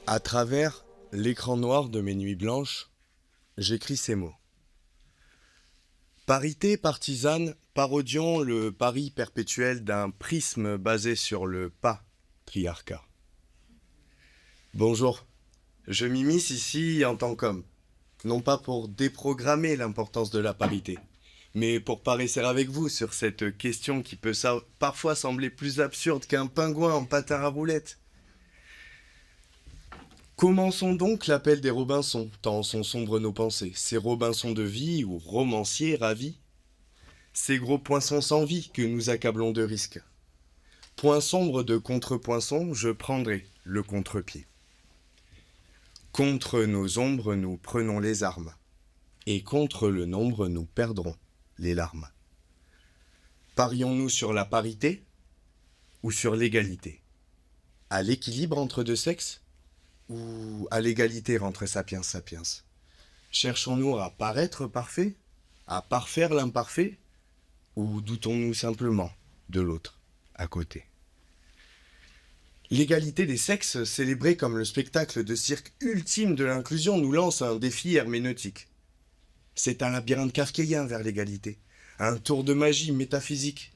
À travers l'écran noir de mes nuits blanches, j'écris ces mots. Parité partisane, parodions le pari perpétuel d'un prisme basé sur le patriarcat. Bonjour, je m'immisce ici en tant qu'homme, non pas pour déprogrammer l'importance de la parité, mais pour paresser avec vous sur cette question qui peut parfois sembler plus absurde qu'un pingouin en patin à roulettes. Commençons donc l'appel des Robinson, tant sont sombres nos pensées, ces Robinsons de vie ou romanciers ravis, ces gros poinçons sans vie que nous accablons de risques. Point sombre de contre-poinçon, je prendrai le contre-pied. Contre nos ombres, nous prenons les armes, et contre le nombre, nous perdrons les larmes. Parions-nous sur la parité ou sur l'égalité? À l'équilibre entre deux sexes ou à l'égalité entre sapiens sapiens? Cherchons-nous à paraître parfaits, à parfaire l'imparfait, ou doutons-nous simplement de l'autre à côté? L'égalité des sexes, célébrée comme le spectacle de cirque ultime de l'inclusion, nous lance un défi herméneutique. C'est un labyrinthe kafkaïen vers l'égalité, un tour de magie métaphysique.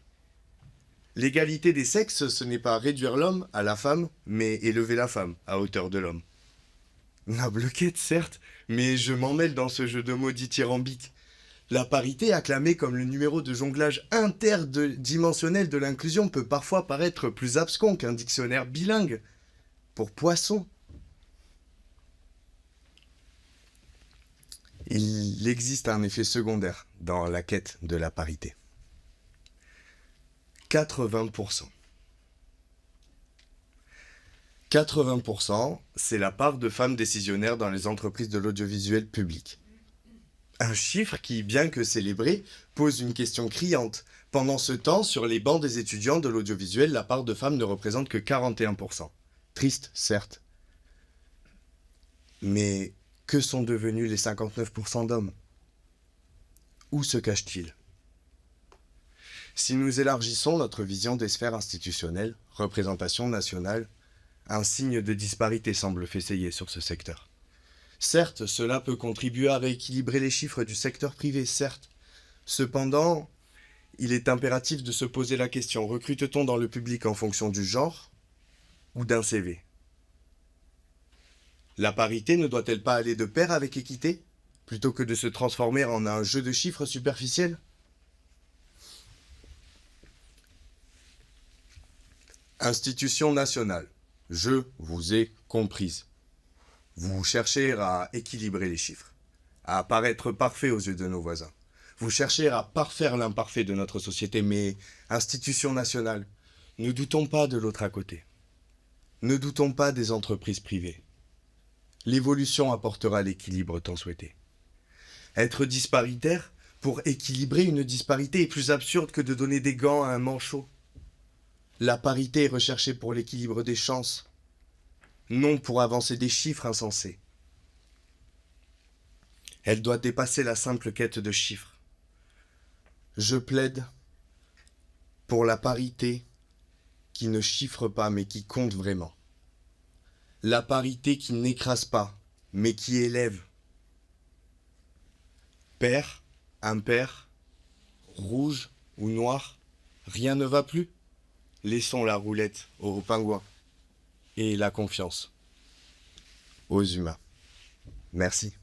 L'égalité des sexes, ce n'est pas réduire l'homme à la femme, mais élever la femme à hauteur de l'homme. Noble quête, certes, mais je m'en mêle dans ce jeu de mots dithyrambique. La parité, acclamée comme le numéro de jonglage interdimensionnel de l'inclusion, peut parfois paraître plus abscon qu'un dictionnaire bilingue. Pour poisson. Il existe un effet secondaire dans la quête de la parité. 80%. 80%, c'est la part de femmes décisionnaires dans les entreprises de l'audiovisuel public. Un chiffre qui, bien que célébré, pose une question criante. Pendant ce temps, sur les bancs des étudiants de l'audiovisuel, la part de femmes ne représente que 41%. Triste, certes. Mais que sont devenus les 59% d'hommes? Où se cachent-ils? Si nous élargissons notre vision des sphères institutionnelles, représentation nationale, un signe de disparité semble fessayer sur ce secteur. Certes, cela peut contribuer à rééquilibrer les chiffres du secteur privé, certes. Cependant, il est impératif de se poser la question, recrute-t-on dans le public en fonction du genre ou d'un CV? La parité ne doit-elle pas aller de pair avec équité, plutôt que de se transformer en un jeu de chiffres superficiel? Institution nationale, je vous ai comprise. Vous cherchez à équilibrer les chiffres, à paraître parfait aux yeux de nos voisins. Vous cherchez à parfaire l'imparfait de notre société, mais institution nationale, ne doutons pas de l'autre à côté. Ne doutons pas des entreprises privées. L'évolution apportera l'équilibre tant souhaité. Être disparitaire pour équilibrer une disparité est plus absurde que de donner des gants à un manchot. La parité est recherchée pour l'équilibre des chances, non pour avancer des chiffres insensés. Elle doit dépasser la simple quête de chiffres. Je plaide pour la parité qui ne chiffre pas mais qui compte vraiment. La parité qui n'écrase pas mais qui élève. Pair, impair, rouge ou noir, rien ne va plus. Laissons la roulette aux pingouins et la confiance aux humains. Merci.